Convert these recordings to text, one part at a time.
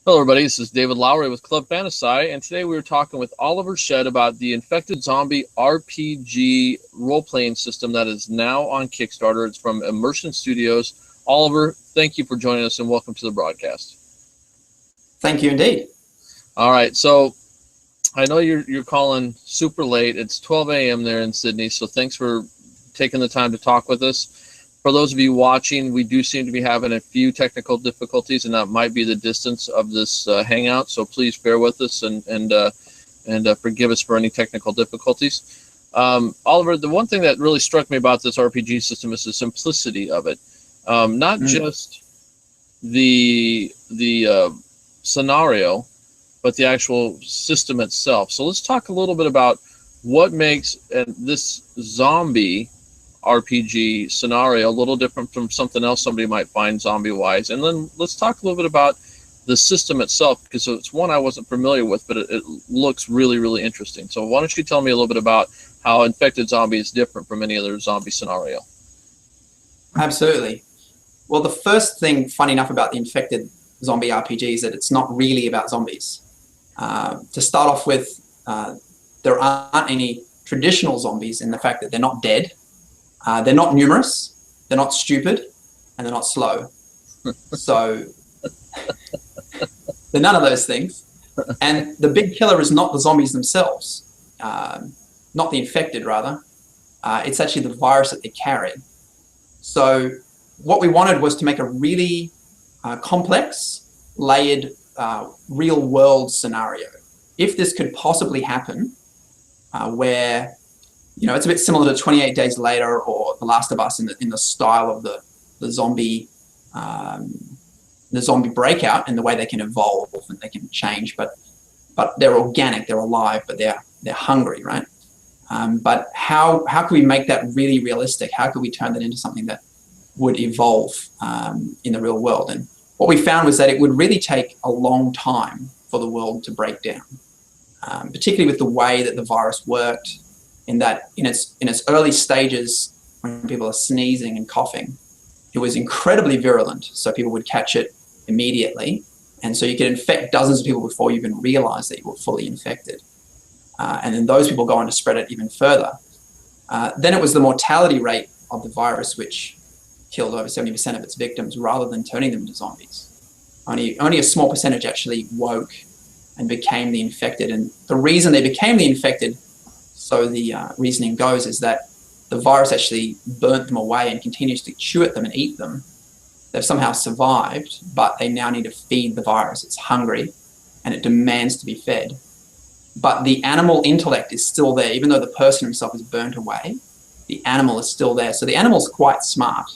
Hello, everybody. This is David Lowry with Club Fantasci, and today we were talking with Oliver Shead about the Infected Zombie RPG role-playing system that is now on Kickstarter. It's from Immersion Studios. Oliver, thank you for joining us, and welcome to the broadcast. Thank you indeed. All right, so I know you're calling super late. It's 12 a.m. there in Sydney, so thanks for taking the time to talk with us. For those of you watching, we do seem to be having a few technical difficulties, and that might be the distance of this hangout. So please bear with us and forgive us for any technical difficulties. Oliver, the one thing that really struck me about this RPG system is the simplicity of it. Not just the scenario, but the actual system itself. So let's talk a little bit about what makes this zombie RPG scenario a little different from something else somebody might find zombie-wise. And then let's talk a little bit about the system itself, because it's one I wasn't familiar with, but it looks really, really interesting. So why don't you tell me a little bit about how Infected Zombie is different from any other zombie scenario? Absolutely. Well, the first thing, funny enough, about the Infected Zombie RPG is that it's not really about zombies. To start off with, there aren't any traditional zombies in the fact that they're not dead. They're not numerous, they're not stupid, and they're not slow. So they're none of those things. And the big killer is not the zombies themselves, not the infected, rather. It's actually the virus that they carry. So what we wanted was to make a really complex, layered, real-world scenario. If this could possibly happen, where it's a bit similar to 28 Days Later or The Last of Us in the style of the zombie breakout and the way they can evolve and they can change, but they're organic, they're alive, but they're hungry, right? But how can we make that really realistic? How could we turn that into something that would evolve in the real world? And what we found was that it would really take a long time for the world to break down, particularly with the way that the virus worked. In that, in its early stages, when people are sneezing and coughing, it was incredibly virulent, so people would catch it immediately, and so you could infect dozens of people before you even realize that you were fully infected. And then those people go on to spread it even further. Then it was the mortality rate of the virus which killed over 70% of its victims, rather than turning them into zombies. Only a small percentage actually woke and became the infected, and the reason they became the infected, so the reasoning goes, is that the virus actually burnt them away and continues to chew at them and eat them. They've somehow survived, but they now need to feed the virus. It's hungry and it demands to be fed. But the animal intellect is still there. Even though the person himself is burnt away, the animal is still there. So the animal's quite smart,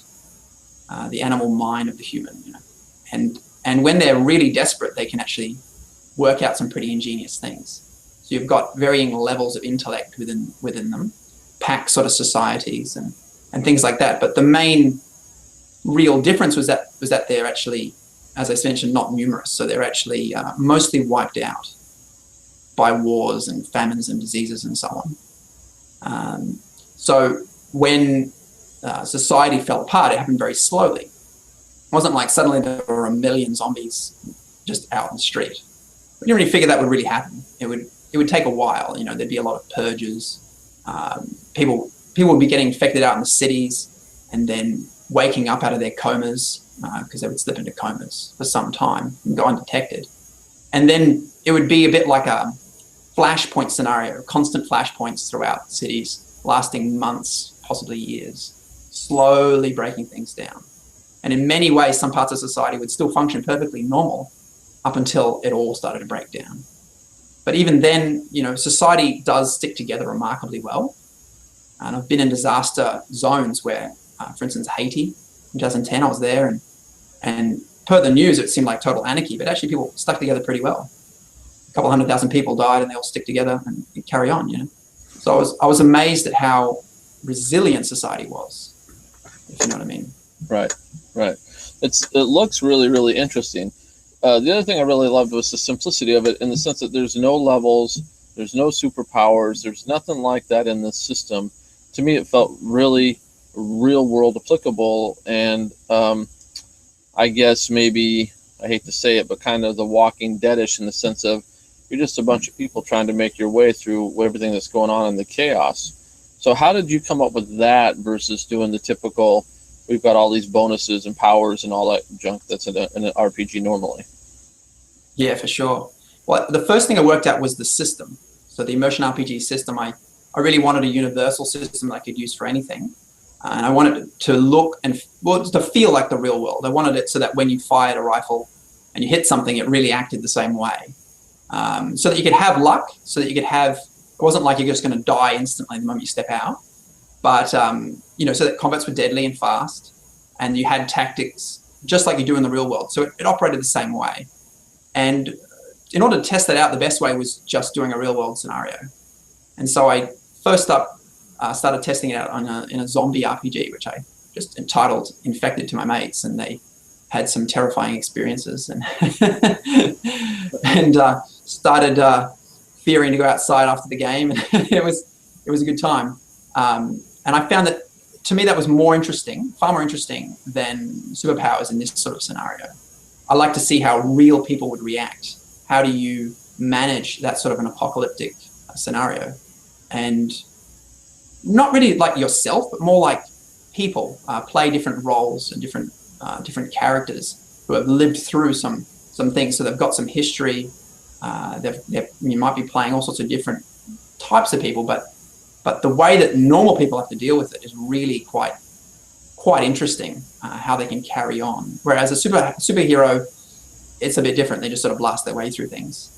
the animal mind of the human. And when they're really desperate, they can actually work out some pretty ingenious things. So you've got varying levels of intellect within them, pack sort of societies and things like that. But the main real difference was that they're actually, as I mentioned, not numerous. So they're actually mostly wiped out by wars and famines and diseases and so on. So when society fell apart, it happened very slowly. It wasn't like suddenly there were a million zombies just out in the street. We didn't really figure that would really happen. It would take a while. There'd be a lot of purges. People would be getting infected out in the cities and then waking up out of their comas, because they would slip into comas for some time and go undetected. And then it would be a bit like a flashpoint scenario, constant flashpoints throughout cities, lasting months, possibly years, slowly breaking things down. And in many ways, some parts of society would still function perfectly normal up until it all started to break down. But even then, society does stick together remarkably well. And I've been in disaster zones where, for instance, Haiti, in 2010, I was there, and per the news, it seemed like total anarchy, but actually people stuck together pretty well. A couple 100,000 people died and they all stick together and carry on, So I was amazed at how resilient society was, if you know what I mean. Right. It looks really, really interesting. The other thing I really loved was the simplicity of it, in the sense that there's no levels, there's no superpowers, there's nothing like that in this system. To me, it felt really real world applicable, and I guess maybe I hate to say it, but kind of the Walking Deadish in the sense of you're just a bunch of people trying to make your way through everything that's going on in the chaos. So how did you come up with that versus doing the typical, we've got all these bonuses and powers and all that junk that's in an RPG normally? Yeah, for sure. Well, the first thing I worked out was the system. So the Immersion RPG system, I really wanted a universal system that I could use for anything. And I wanted it to look and, well, to feel like the real world. I wanted it so that when you fired a rifle and you hit something, it really acted the same way. So that you could have luck, so that you could have, it wasn't like you're just going to die instantly the moment you step out. But, you know, so that combats were deadly and fast. And you had tactics just like you do in the real world. So it operated the same way. And in order to test that out, the best way was just doing a real world scenario. And so I first up started testing it out in a zombie RPG, which I just entitled Infected to my mates, and they had some terrifying experiences and and started fearing to go outside after the game. And it was a good time. And I found that, to me, that was more interesting, far more interesting than superpowers in this sort of scenario. I like to see how real people would react. How do you manage that sort of an apocalyptic scenario? And not really like yourself, but more like people play different roles and different characters who have lived through some things. So they've got some history. You might be playing all sorts of different types of people, but the way that normal people have to deal with it is really quite interesting, how they can carry on. Whereas a superhero, it's a bit different. They just sort of blast their way through things.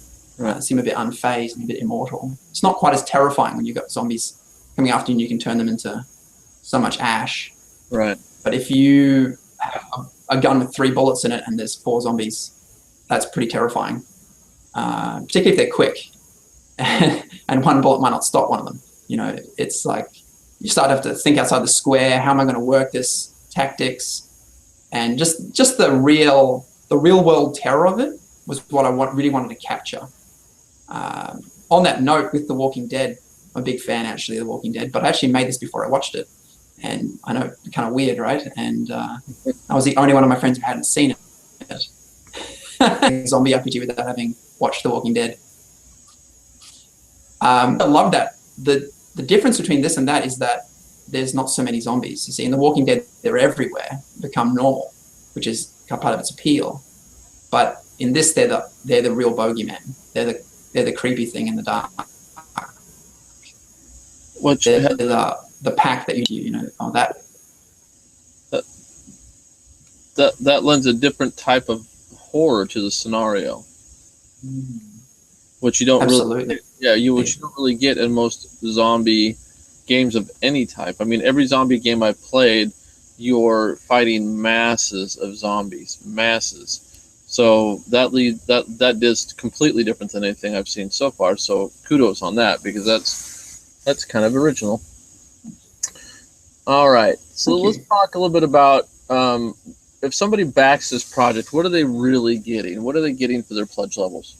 Seem a bit unfazed and a bit immortal. It's not quite as terrifying when you've got zombies coming after you and you can turn them into so much ash. Right. But if you have a gun with 3 bullets in it and there's 4 zombies, that's pretty terrifying. Particularly if they're quick. And 1 bullet might not stop one of them. You know, it's like you start to have to think outside the square. How am I going to work this? Tactics. And just the real world terror of it was what I really wanted to capture. On that note, with The Walking Dead, I'm a big fan actually of The Walking Dead, but I actually made this before I watched it. And I know it's kind of weird, right? And I was the only one of my friends who hadn't seen it. Zombie RPG without having watched The Walking Dead. I love that. The difference between this and that is that there's not so many zombies. You see, in The Walking Dead, they're everywhere, become normal, which is part of its appeal. But in this, they're the real bogeymen. They're the creepy thing in the dark. They're the pack that you know, that lends a different type of horror to the scenario, which you don't absolutely. Which you don't really get in most zombie games of any type. I mean, every zombie game I've played, you're fighting masses of zombies, masses. So that is completely different than anything I've seen so far. So kudos on that, because that's kind of original. All right, so let's talk a little bit about if somebody backs this project, what are they really getting? What are they getting for their pledge levels?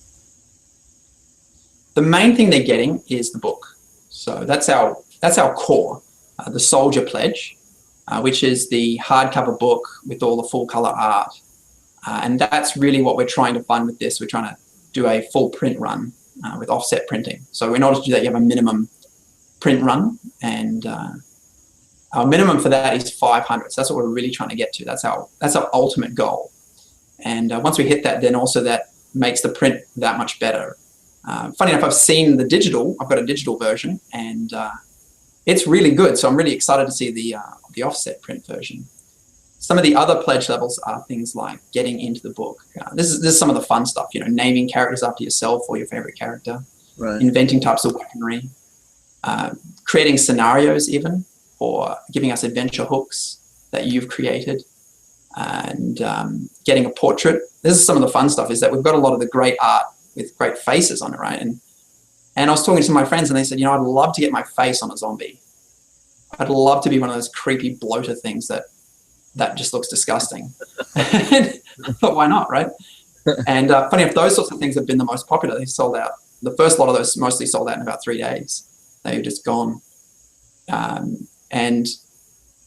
The main thing they're getting is the book. So that's our core, the Soldier Pledge, which is the hardcover book with all the full color art. And that's really what we're trying to fund with this. We're trying to do a full print run with offset printing. So in order to do that, you have a minimum print run, and our minimum for that is 500. So that's what we're really trying to get to. That's our ultimate goal. And once we hit that, then also that makes the print that much better. Funny enough, I've seen the digital. I've got a digital version, and it's really good. So I'm really excited to see the offset print version. Some of the other pledge levels are things like getting into the book. This is some of the fun stuff, you know, naming characters after yourself or your favorite character, right. Inventing types of weaponry, creating scenarios even, or giving us adventure hooks that you've created, and getting a portrait. This is some of the fun stuff, is that we've got a lot of the great art with great faces on it, right? And I was talking to my friends, and they said, you know, I'd love to get my face on a zombie. I'd love to be one of those creepy bloater things that just looks disgusting. But why not, right? And funny enough, those sorts of things have been the most popular. They sold out. The first lot of those mostly sold out in about 3 days. They were just gone. And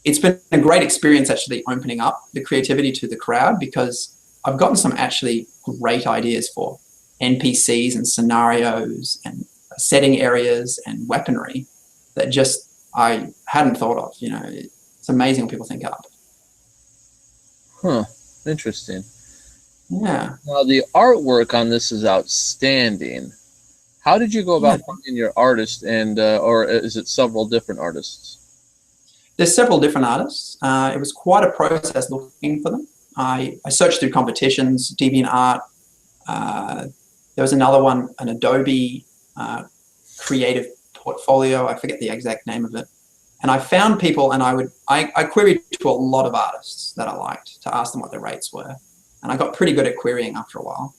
it's been a great experience actually opening up the creativity to the crowd, because I've gotten some actually great ideas for NPCs and scenarios and setting areas and weaponry that just I hadn't thought of. You know, it's amazing what people think up. Huh. Interesting. Yeah. Now, the artwork on this is outstanding. How did you go about finding your artist, and or is it several different artists? There's several different artists. It was quite a process looking for them. I searched through competitions, DeviantArt. There was another one, an Adobe creative portfolio. I forget the exact name of it. And I found people, and I queried to a lot of artists that I liked to ask them what their rates were. And I got pretty good at querying after a while.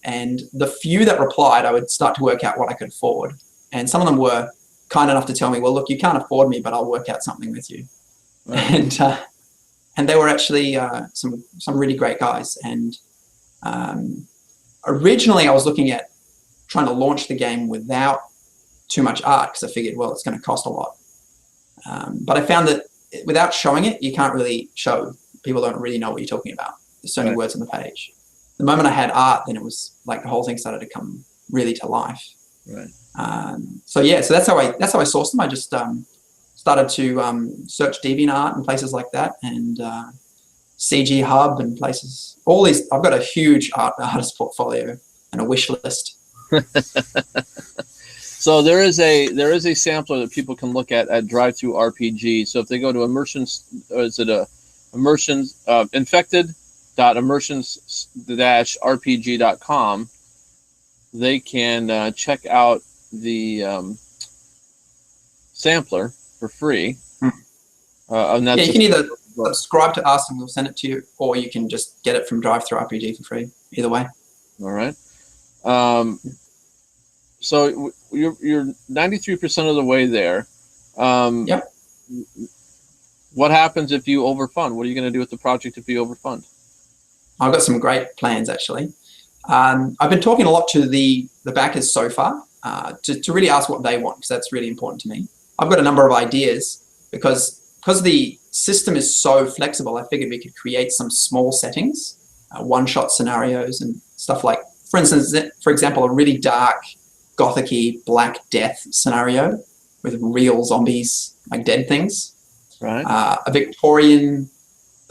And the few that replied, I would start to work out what I could afford. And some of them were kind enough to tell me, well, look, you can't afford me, but I'll work out something with you. Right. And they were actually some really great guys. And originally I was looking at trying to launch the game without too much art, because I figured, well, it's going to cost a lot. But I found that without showing it, you can't really show. People don't really know what you're talking about. There's so many words on the page. The moment I had art, then it was like the whole thing started to come really to life. Right. So that's how I sourced them. I just started to search DeviantArt and places like that, and CG Hub and places. All these, I've got a huge artist portfolio and a wish list. So there is a sampler that people can look at Drive-Thru RPG. So if they go to Immersions, is it a Immersions infected.immersions-rpg.com, they can check out the sampler for free. And that's you can either subscribe to us and we'll send it to you, or you can just get it from Drive-Thru RPG for free. Either way. All right. So you're 93% of the way there. Yep. What happens if you overfund? What are you going to do with the project if you overfund? I've got some great plans, actually. I've been talking a lot to the backers so far to really ask what they want, because that's really important to me. I've got a number of ideas because the system is so flexible. I figured we could create some small settings, one-shot scenarios and stuff like, for instance, for example, a really dark, gothic-y Black Death scenario with real zombies, like dead things. Right. A Victorian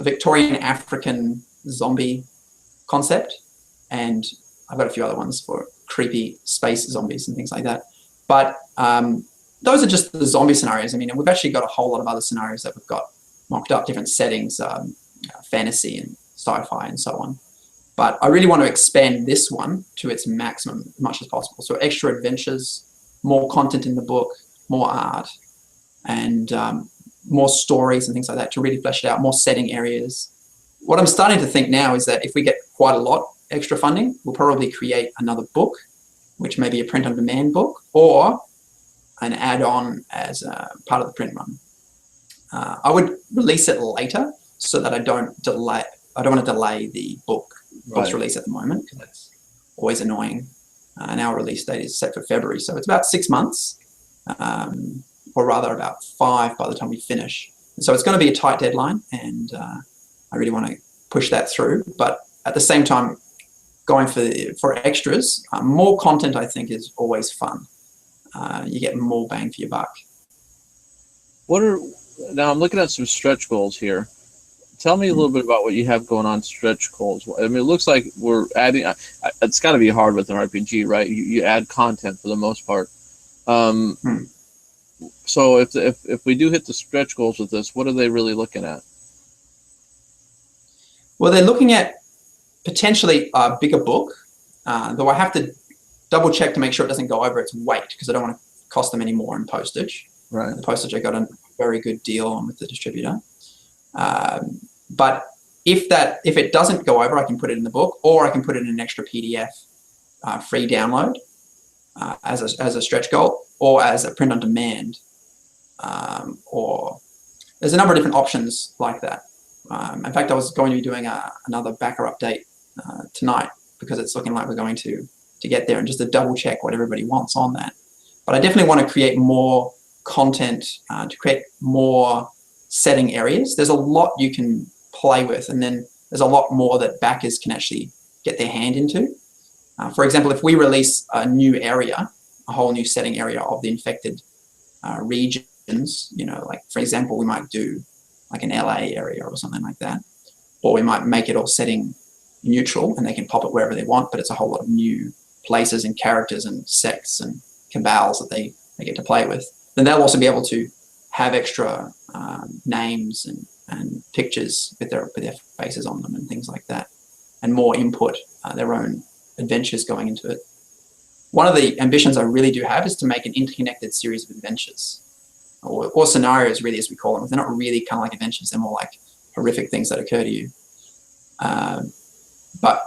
African zombie concept, and I've got a few other ones for creepy space zombies and things like that. But those are just the zombie scenarios. I mean, we've actually got a whole lot of other scenarios that we've got mocked up, different settings, fantasy and sci-fi and so on. But I really want to expand this one to its maximum as much as possible. So extra adventures, more content in the book, more art, and more stories and things like that to really flesh it out, more setting areas. What I'm starting to think now is that if we get quite a lot extra funding, we'll probably create another book, which may be a print-on-demand book, or an add-on as part of the print run. I would release it later so that I don't want to delay the book's release at the moment, because that's always annoying. And our release date is set for February, so it's about 6 months, or rather about 5 by the time we finish. And so it's going to be a tight deadline, and I really want to push that through. But at the same time, going for extras, more content, I think, is always fun. You get more bang for your buck. Now I'm looking at some stretch goals here. Tell me a little bit about what you have going on stretch goals. I mean, it looks like we're adding. It's got to be hard with an RPG, right? You add content for the most part. So if we do hit the stretch goals with this, what are they really looking at? Well, they're looking at potentially a bigger book, though I have to double check to make sure it doesn't go over its weight, because I don't want to cost them any more in postage. Right. The postage I got a very good deal on with the distributor. But if it doesn't go over, I can put it in the book, or I can put it in an extra PDF free download as a stretch goal, or as a print on demand, or there's a number of different options like that. In fact, I was going to be doing another backer update tonight, because it's looking like we're going to get there, and just to double check what everybody wants on that. But I definitely want to create more content, to create more setting areas. There's a lot you can play with, and then there's a lot more that backers can actually get their hand into. For example, if we release a new area, a whole new setting area of the infected regions, you know, like for example, we might do like an LA area or something like that, or we might make it all setting neutral and they can pop it wherever they want, but it's a whole lot of new places and characters and sects and cabals that they get to play with. Then they'll also be able to have extra names and pictures with their faces on them and things like that, and more input, their own adventures going into it. One of the ambitions I really do have is to make an interconnected series of adventures, or scenarios really, as we call them. They're not really kind of like adventures, they're more like horrific things that occur to you. But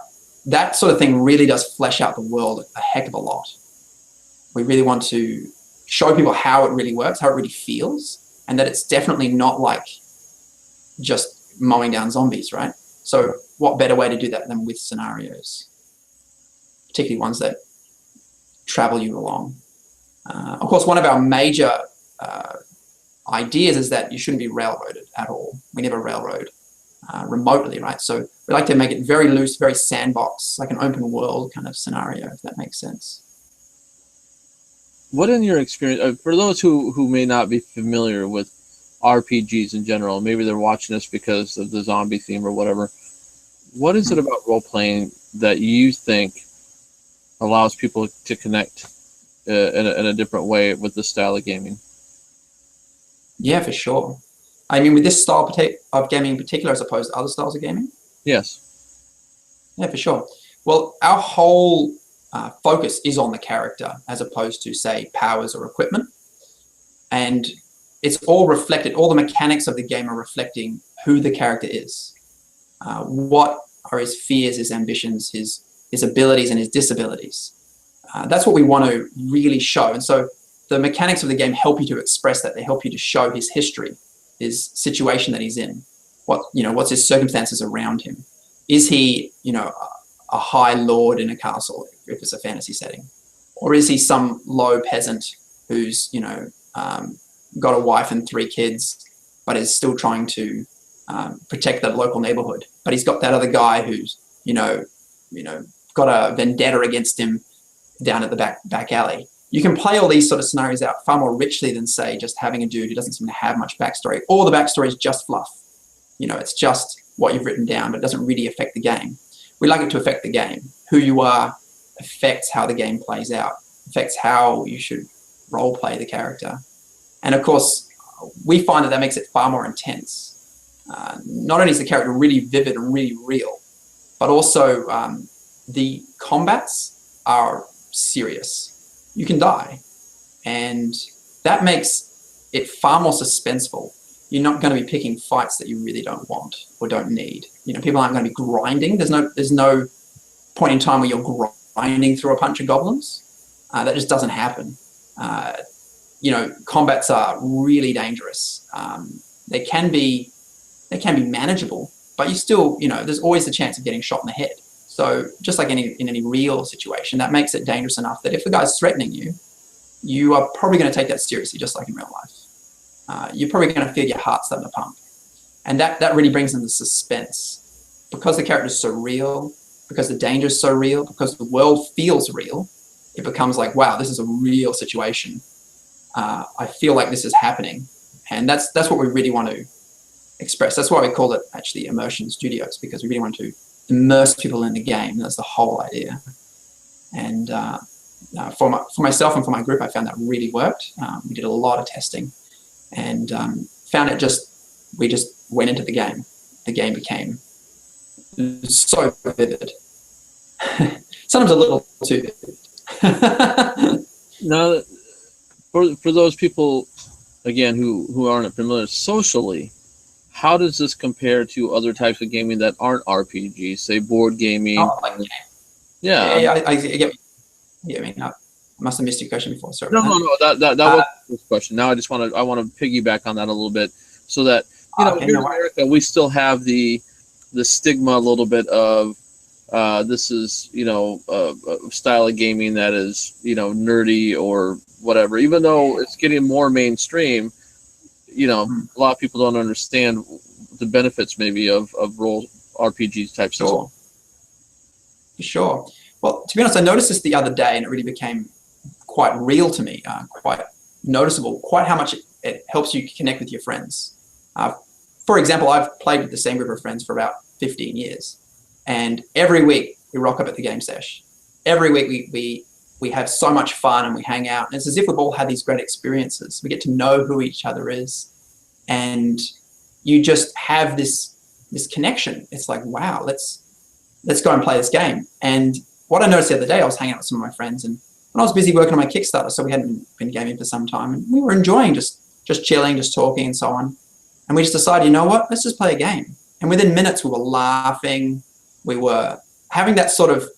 that sort of thing really does flesh out the world a heck of a lot. We really want to show people how it really works, how it really feels, and that it's definitely not like just mowing down zombies, right? So what better way to do that than with scenarios, particularly ones that travel you along. Of course, one of our major ideas is that you shouldn't be railroaded at all. We never railroad remotely, right? So we like to make it very loose, very sandbox, like an open world kind of scenario, if that makes sense. What in your experience, for those who may not be familiar with RPGs in general, maybe they're watching this because of the zombie theme or whatever, what is it about role-playing that you think allows people to connect in a different way with this style of gaming? Yeah, for sure. I mean, with this style of gaming in particular, as opposed to other styles of gaming? Yes. Yeah, for sure. Well, our whole focus is on the character as opposed to, say, powers or equipment. And it's all reflected, all the mechanics of the game are reflecting who the character is. What are his fears, his ambitions, his abilities, and his disabilities. That's what we want to really show. And so the mechanics of the game help you to express that. They help you to show his history, his situation that he's in, what's his circumstances around him. Is he, a high lord in a castle, if it's a fantasy setting? Or is he some low peasant who's, got a wife and 3 kids, but is still trying to protect the local neighborhood? But he's got that other guy who's, got a vendetta against him down at the back alley. You can play all these sort of scenarios out far more richly than, say, just having a dude who doesn't seem to have much backstory. All the backstory is just fluff. It's just what you've written down, but it doesn't really affect the game. We like it to affect the game. Who you are affects how the game plays out, affects how you should role play the character. And of course, we find that makes it far more intense. Not only is the character really vivid and really real, but also the combats are serious. You can die. And that makes it far more suspenseful. You're not going to be picking fights that you really don't want or don't need. People aren't going to be grinding. There's no point in time where you're grinding through a bunch of goblins. That just doesn't happen. Combats are really dangerous. They can be manageable, but you still, there's always the chance of getting shot in the head. So just like in any real situation, that makes it dangerous enough that if the guy's threatening you, you are probably going to take that seriously, just like in real life. You're probably going to feel your heart starting to pump. And that really brings in the suspense. Because the character is so real, because the danger is so real, because the world feels real, it becomes like, wow, this is a real situation. I feel like this is happening. And that's what we really want to express. That's why we call it actually Immersion Studios, because we really want to immerse people in the game. That's the whole idea. And for myself and for my group, I found that really worked. We did a lot of testing and found we just went into the game. The game became so vivid. Sometimes a little too vivid. Now, for those people, again, who aren't familiar, socially, how does this compare to other types of gaming that aren't RPGs, say board gaming? Oh, like game. Yeah. I get. Yeah, I mean, I must have missed your question before. Sorry. No. That was the question. Now I want to piggyback on that a little bit, so that here in America we still have the stigma a little bit of this is a style of gaming that is nerdy or whatever. Even though it's getting more mainstream, a lot of people don't understand the benefits maybe of RPGs type system. Sure. For sure. Well, to be honest, I noticed this the other day, and it really became quite real to me, quite noticeable, quite how much it helps you connect with your friends. For example, I've played with the same group of friends for about 15 years, and every week we rock up at the game sesh. Every week we have so much fun and we hang out. And it's as if we've all had these great experiences. We get to know who each other is, and you just have this connection. It's like, wow, let's go and play this game. And what I noticed the other day, I was hanging out with some of my friends, and when I was busy working on my Kickstarter, so we hadn't been gaming for some time, and we were enjoying just chilling, just talking and so on. And we just decided, you know what, let's just play a game. And within minutes, we were laughing. We were having that sort of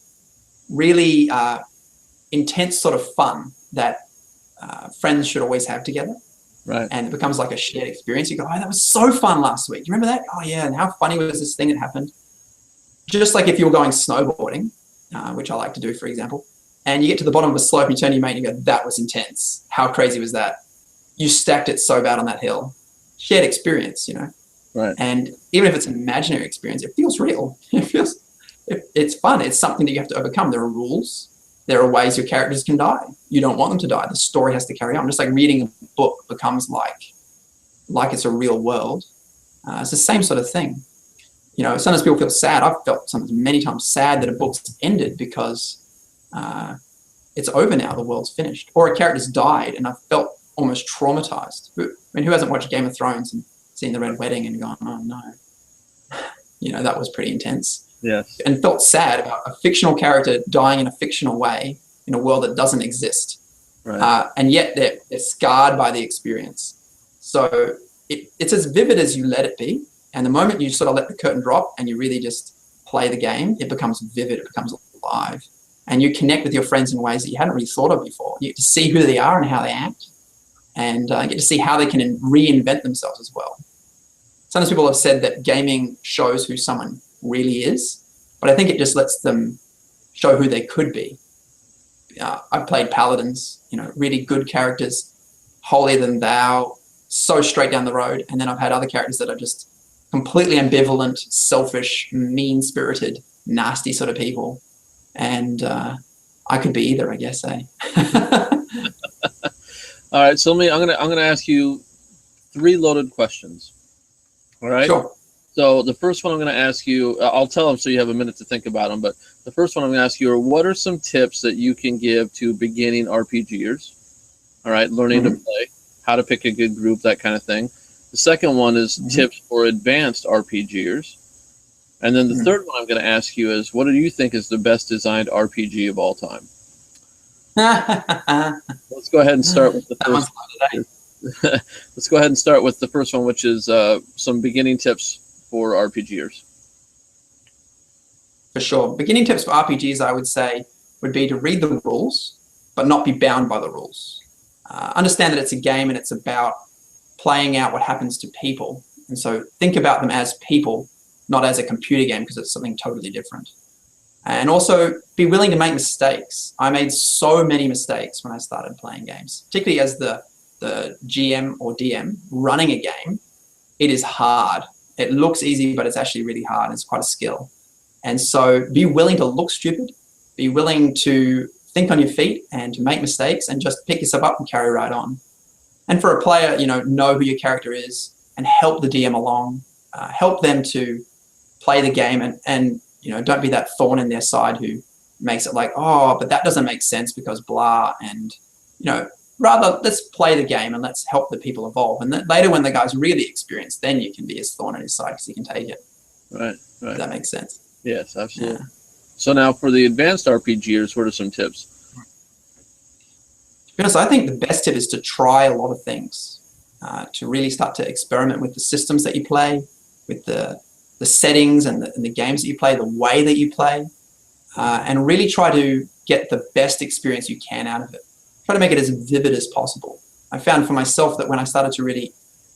really intense sort of fun that friends should always have together. Right. And it becomes like a shared experience. You go, oh, that was so fun last week. You remember that? Oh, yeah. And how funny was this thing that happened? Just like if you were going snowboarding, which I like to do, for example, and you get to the bottom of a slope, you turn to your mate and you go, that was intense. How crazy was that? You stacked it so bad on that hill. Shared experience, you know. Right. And even if it's an imaginary experience, it feels real. It's fun. It's something that you have to overcome. There are rules. There are ways your characters can die. You don't want them to die. The story has to carry on. Just like reading a book becomes like it's a real world. It's the same sort of thing. You know, sometimes people feel sad. I've felt many times sad that a book's ended because it's over now. The world's finished. Or a character's died, and I've felt almost traumatized. I mean, who hasn't watched Game of Thrones and seen the Red Wedding and gone, oh no, you know, that was pretty intense. Yes. And felt sad about a fictional character dying in a fictional way in a world that doesn't exist. Right. And yet they're scarred by the experience. So it's as vivid as you let it be. And the moment you sort of let the curtain drop and you really just play the game, it becomes vivid, it becomes alive. And you connect with your friends in ways that you hadn't really thought of before. You get to see who they are and how they act. And get to see how they can reinvent themselves as well. Sometimes people have said that gaming shows who someone really is, but I think it just lets them show who they could be. I've played paladins, you know, really good characters, holier than thou, so straight down the road. And then I've had other characters that are just completely ambivalent, selfish, mean-spirited, nasty sort of people. And I could be either, I guess, eh? All right, so I'm gonna ask you 3 loaded questions. All right. Sure. So the first one I'm going to ask you, I'll tell them so you have a minute to think about them. But the first one I'm going to ask you are, what are some tips that you can give to beginning RPGers? All right, learning to play, how to pick a good group, that kind of thing. The second one is tips for advanced RPGers. And then the third one I'm going to ask you is, what do you think is the best designed RPG of all time? Let's go ahead and start with the first one. Let's go ahead and start with the first one, which is some beginning tips for RPGers. For sure. Beginning tips for RPGs, I would say, would be to read the rules, but not be bound by the rules. Understand that it's a game and it's about playing out what happens to people. And so think about them as people, not as a computer game, because it's something totally different. And also be willing to make mistakes. I made so many mistakes when I started playing games, particularly as the GM or DM running a game. It is hard. It looks easy, but it's actually really hard. It's quite a skill. And so be willing to look stupid, be willing to think on your feet and to make mistakes and just pick yourself up and carry right on. And for a player, you know who your character is and help the DM along, help them to play the game and don't be that thorn in their side who makes it like, oh, but that doesn't make sense because blah. And, rather let's play the game and let's help the people evolve. And then later when the guy's really experienced, then you can be his thorn in his side because he can take it. Right. Does that make sense? Yes, absolutely. Yeah. So now for the advanced RPGers, what are some tips? To be honest, I think the best tip is to try a lot of things, to really start to experiment with the systems that you play, with the settings and the games that you play, the way that you play, and really try to get the best experience you can out of it. Try to make it as vivid as possible. I found for myself that when I started to really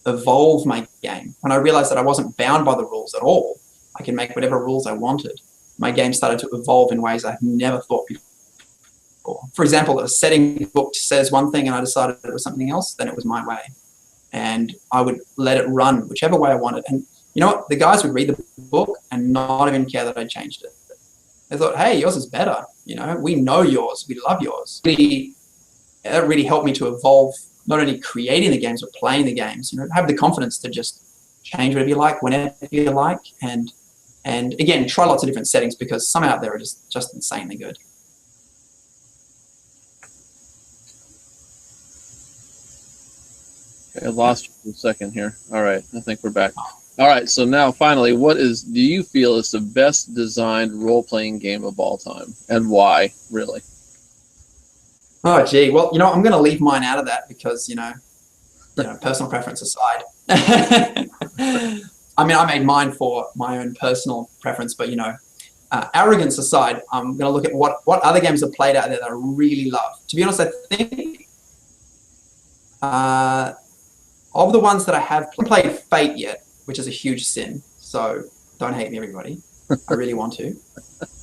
evolve my game, when I realized that I wasn't bound by the rules at all, I can make whatever rules I wanted, my game started to evolve in ways I've never thought before. For example, a setting book says one thing and I decided it was something else, then it was my way. And I would let it run whichever way I wanted. And you know what? The guys would read the book and not even care that I changed it. They thought, hey, yours is better. You know, we know yours. We love yours. That really helped me to evolve, not only creating the games, but playing the games. You know, have the confidence to just change whatever you like, whenever you like. And again, try lots of different settings, because some out there are just insanely good. I lost you for a second here. All right, I think we're back. All right, so now finally, do you feel is the best designed role-playing game of all time, and why, really? Oh, gee. Well, you know, I'm going to leave mine out of that because, you know, personal preference aside. I mean, I made mine for my own personal preference, but, you know, arrogance aside, I'm going to look at what other games are played out there that I really love. To be honest, I think of the ones that I have played Fate yet, which is a huge sin, so don't hate me, everybody. I really want to.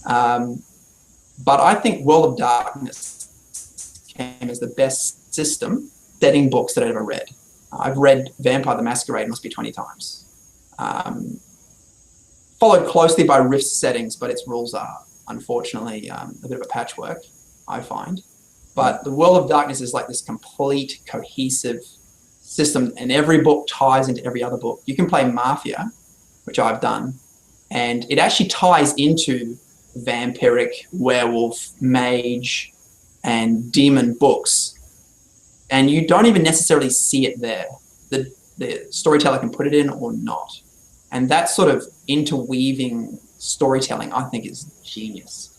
But I think World of Darkness came as the best system setting books that I've ever read. I've read Vampire the Masquerade must be 20 times. Followed closely by Rift settings, but its rules are unfortunately a bit of a patchwork, I find. But the World of Darkness is like this complete, cohesive system, and every book ties into every other book. You can play Mafia, which I've done, and it actually ties into vampiric, werewolf, mage, and demon books, and you don't even necessarily see it there. The storyteller can put it in or not, and that sort of interweaving storytelling, I think, is genius.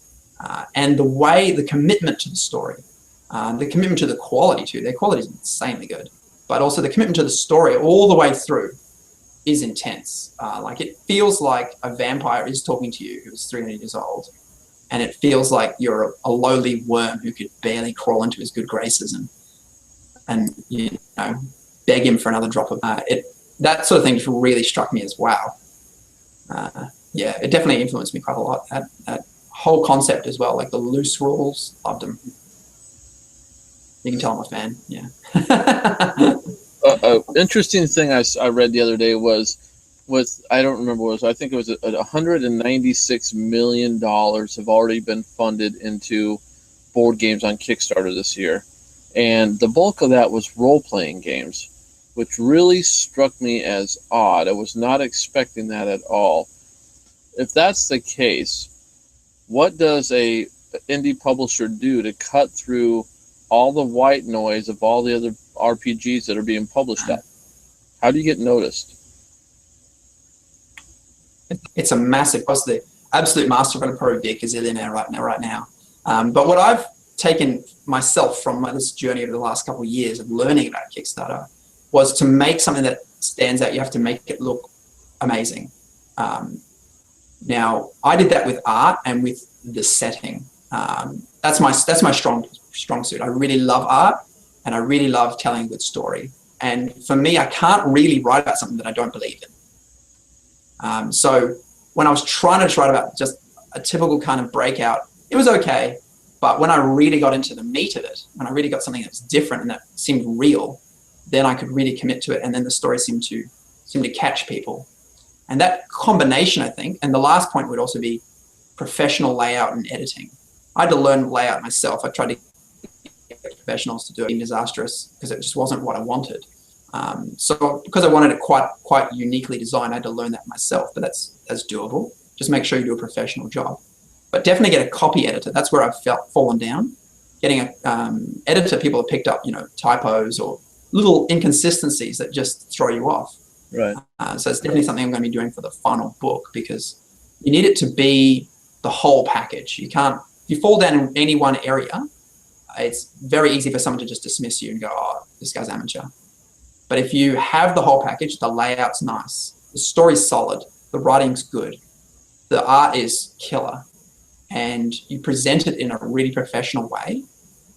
And the commitment to the story, the commitment to the quality too. Their quality is insanely good, but also the commitment to the story all the way through is intense. Like, it feels like a vampire is talking to you who's 300 years old, and it feels like you're a lowly worm who could barely crawl into his good graces and you know, beg him for another drop of that sort of thing just really struck me as wow. Yeah, it definitely influenced me quite a lot. That whole concept as well, like the loose rules, loved them. You can tell I'm a fan. Yeah. Interesting thing I read the other day was I don't remember what it was. I think it was $196 million have already been funded into board games on Kickstarter this year, and the bulk of that was role-playing games, which really struck me as odd. I was not expecting that at all. If that's the case, what does a indie publisher do to cut through all the white noise of all the other RPGs that are being published out? How do you get noticed? It's a massive, plus the absolute master of Pro Vic is in there right now. But what I've taken myself from this journey over the last couple of years of learning about Kickstarter was to make something that stands out. You have to make it look amazing. Now, I did that with art and with the setting. That's my strong suit. I really love art, and I really love telling a good story. And for me, I can't really write about something that I don't believe in. So when I was trying to write about just a typical kind of breakout, it was okay. But when I really got into the meat of it, when I really got something that was different and that seemed real, then I could really commit to it. And then the story seemed to catch people. And that combination, I think, and the last point would also be professional layout and editing. I had to learn layout myself. I tried to get professionals to do it. It was disastrous because it just wasn't what I wanted. So because I wanted it quite uniquely designed, I had to learn that myself, but that's doable. Just make sure you do a professional job. But definitely get a copy editor. That's where I've fallen down. Getting an editor, people have picked up, you know, typos or little inconsistencies that just throw you off. Right. So it's definitely something I'm going to be doing for the final book, because you need it to be the whole package. You can't, if you fall down in any one area, it's very easy for someone to just dismiss you and go, oh, this guy's amateur. But if you have the whole package, the layout's nice, the story's solid, the writing's good, the art is killer, and you present it in a really professional way,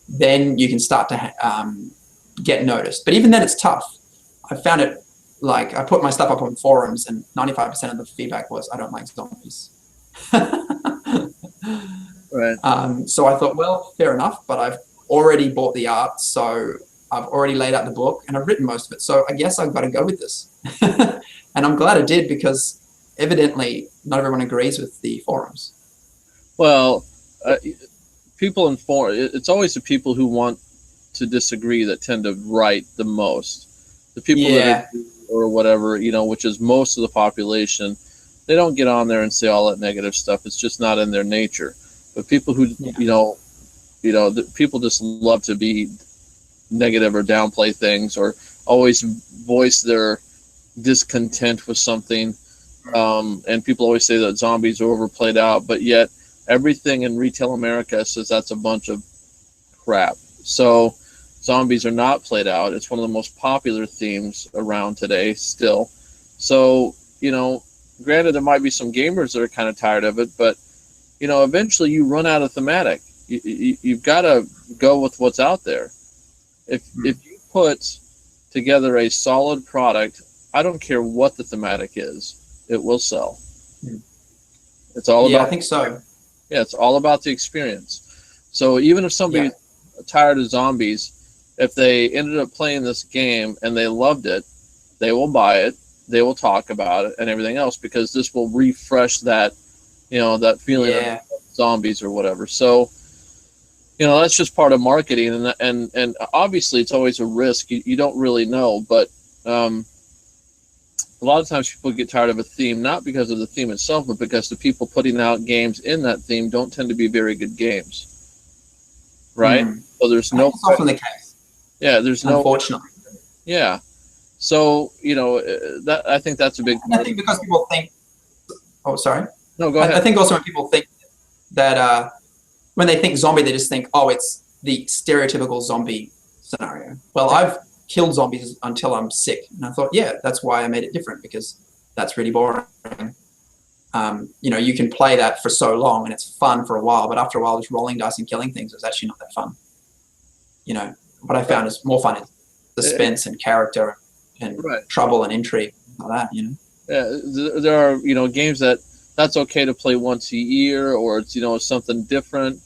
then you can start to get noticed. But even then, it's tough. I found it, like, I put my stuff up on forums and 95% of the feedback was, I don't like zombies. Right. So I thought, well, fair enough, but I've already bought the art, so I've already laid out the book and I've written most of it. So I guess I've got to go with this. And I'm glad I did, because evidently not everyone agrees with the forums. Well, people in forum, it's always the people who want to disagree that tend to write the most. The people that are, or whatever, you know, which is most of the population, they don't get on there and say all that negative stuff. It's just not in their nature. But people who, people just love to be negative or downplay things, or always voice their discontent with something. And people always say that zombies are overplayed out, but yet everything in retail America says that's a bunch of crap. So zombies are not played out. It's one of the most popular themes around today still. So, you know, granted, there might be some gamers that are kind of tired of it, but, you know, eventually you run out of thematic. You've got to go with what's out there. If you put together a solid product, I don't care what the thematic is, it will sell. It's all about, I think so. Yeah, it's all about the experience. So even if somebody's tired of zombies, if they ended up playing this game and they loved it, they will buy it, they will talk about it and everything else, because this will refresh that, you know, that feeling of zombies or whatever. So, you know, that's just part of marketing, and obviously it's always a risk. You don't really know, but a lot of times people get tired of a theme, not because of the theme itself, but because the people putting out games in that theme don't tend to be very good games, right? So there's no. That's often the case. Yeah, there's no. Unfortunately. Yeah, so you know that I think that's a big. I think because people think. Oh, sorry. No, go ahead. I think also when people think that when they think zombie, they just think, oh, it's the stereotypical zombie scenario. Well, I've killed zombies until I'm sick, and I thought, yeah, that's why I made it different, because that's really boring. You know, you can play that for so long and it's fun for a while, but after a while, just rolling dice and killing things is actually not that fun. You know, what I found is more fun is suspense and character and trouble and intrigue, like that. You know. Yeah, there are, you know, games that's okay to play once a year, or it's, you know, something different.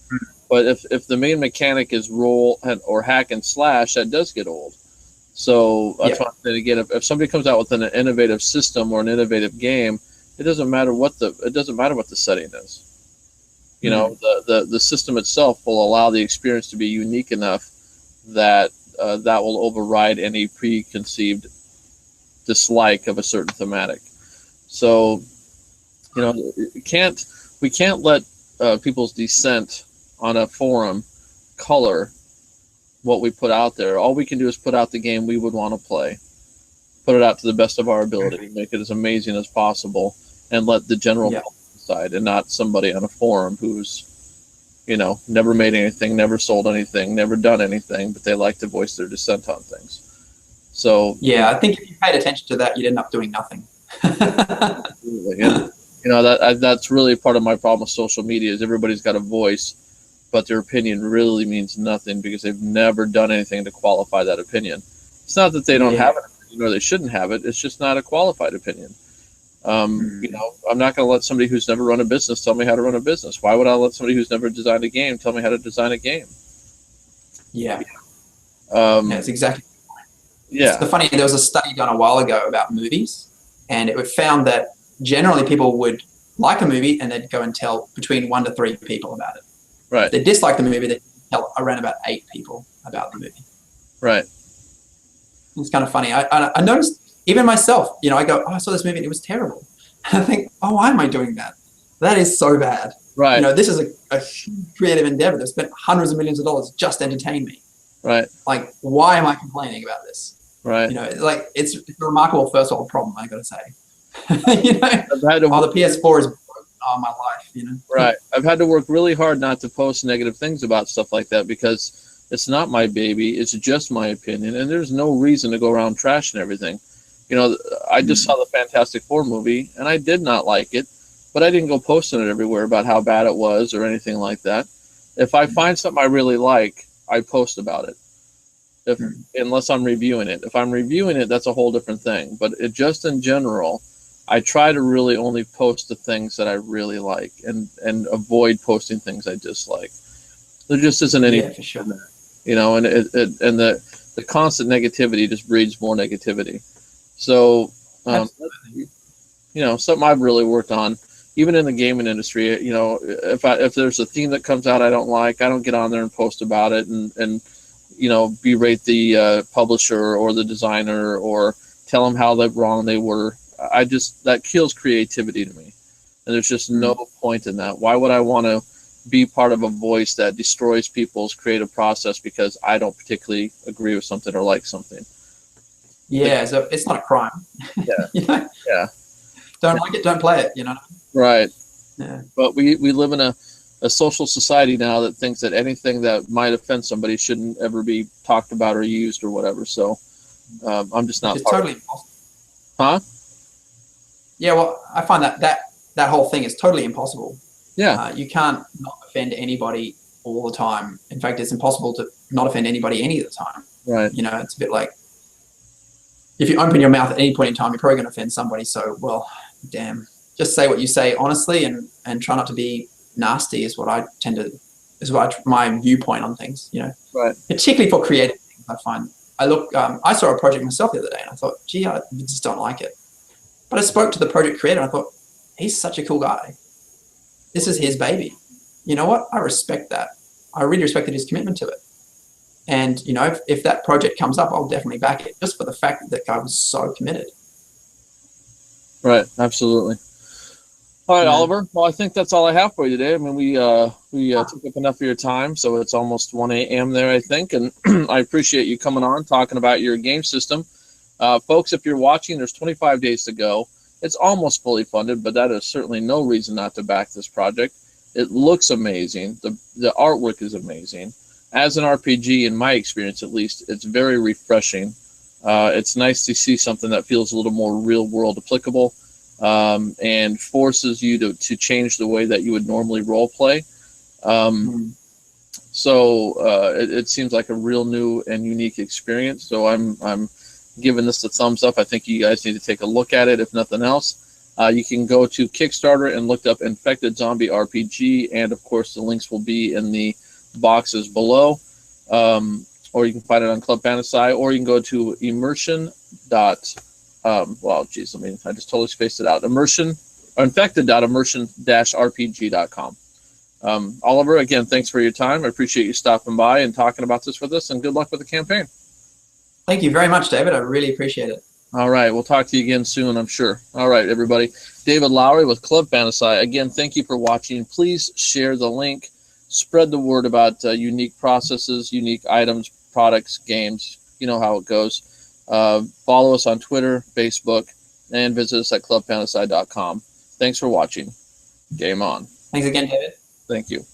But if the main mechanic is roll or hack and slash, that does get old. So that's why I'm saying again, if somebody comes out with an innovative system or an innovative game, it doesn't matter what the setting is. You know, the system itself will allow the experience to be unique enough that that will override any preconceived dislike of a certain thematic. So, you know, we can't let people's dissent on a forum color what we put out there. All we can do is put out the game we would want to play, put it out to the best of our ability, make it as amazing as possible, and let the general public decide, and not somebody on a forum who's, you know, never made anything, never sold anything, never done anything, but they like to voice their dissent on things. So yeah, I think if you paid attention to that, you'd end up doing nothing. Yeah. You know, that's really part of my problem with social media, is everybody's got a voice, but their opinion really means nothing because they've never done anything to qualify that opinion. It's not that they don't have an opinion or they shouldn't have it. It's just not a qualified opinion. You know, I'm not going to let somebody who's never run a business tell me how to run a business. Why would I let somebody who's never designed a game tell me how to design a game? Yeah. That's exactly the point. Yeah. It's funny, there was a study done a while ago about movies, and it found that generally people would like a movie and they'd go and tell between 1 to 3 people about it. Right. If they dislike the movie, they'd tell around about 8 people about the movie. Right. It's kind of funny. I noticed, even myself, you know, I go, oh, I saw this movie and it was terrible. And I think, oh, why am I doing that? That is so bad. Right. You know, this is a creative endeavor that spent hundreds of millions of dollars just to entertain me. Right. Like, why am I complaining about this? Right. You know, like, it's a remarkable first world problem, I got to say. You know, the PS4 is all my life, you know. Right. I've had to work really hard not to post negative things about stuff like that, because it's not my baby. It's just my opinion, and there's no reason to go around trashing everything. You know, I just saw the Fantastic Four movie, and I did not like it, but I didn't go posting it everywhere about how bad it was or anything like that. If I find something I really like, I post about it. Unless I'm reviewing it. If I'm reviewing it, that's a whole different thing. But just in general, I try to really only post the things that I really like, and avoid posting things I dislike. There just isn't any, for sure. You know, and the constant negativity just breeds more negativity. So, something I've really worked on, even in the gaming industry, if there's a theme that comes out I don't like, I don't get on there and post about it and berate the publisher or the designer or tell them how wrong they were. That kills creativity to me. And there's just no point in that. Why would I want to be part of a voice that destroys people's creative process because I don't particularly agree with something or like something? Yeah, so it's not a crime. Yeah. Yeah. Don't like it, don't play it, Right. Yeah. But we live in a social society now that thinks that anything that might offend somebody shouldn't ever be talked about or used or whatever. So I'm just not. It's totally impossible. Huh? Yeah, well, I find that whole thing is totally impossible. Yeah. You can't not offend anybody all the time. In fact, it's impossible to not offend anybody any of the time. Right. It's a bit like if you open your mouth at any point in time, you're probably going to offend somebody. So, well, damn, just say what you say honestly and try not to be nasty is what I tend to, my viewpoint on things, Right. Particularly for creative things, I find. I saw a project myself the other day and I thought, gee, I just don't like it. But I spoke to the project creator and I thought, he's such a cool guy. This is his baby. You know what? I respect that. I really respected his commitment to it. And, if that project comes up, I'll definitely back it just for the fact that that guy was so committed. Right. Absolutely. All right, Oliver. Well, I think that's all I have for you today. I mean, we took up enough of your time, so it's almost 1 a.m. there, I think. And I appreciate you coming on, talking about your game system. Folks, if you're watching, there's 25 days to go. It's almost fully funded, but that is certainly no reason not to back this project. It looks amazing. The artwork is amazing. As an RPG, in my experience at least, it's very refreshing. It's nice to see something that feels a little more real-world applicable and forces you to change the way that you would normally role play. So it seems like a real new and unique experience. So I'm giving this a thumbs up. I think you guys need to take a look at it, if nothing else. You can go to Kickstarter and look up Infected Zombie RPG, and of course the links will be in the boxes below. Or you can find it on Club Fantasci, or you can go to Immersion. I just totally spaced it out. Infected.immersion-rpg.com. Oliver, again, thanks for your time. I appreciate you stopping by and talking about this with us, and good luck with the campaign. Thank you very much, David. I really appreciate it. All right. We'll talk to you again soon, I'm sure. All right, everybody. David Lowry with Club Fantasci. Again, thank you for watching. Please share the link. Spread the word about unique processes, unique items, products, games. You know how it goes. Follow us on Twitter, Facebook, and visit us at clubfantasci.com. Thanks for watching. Game on. Thanks again, David. Thank you.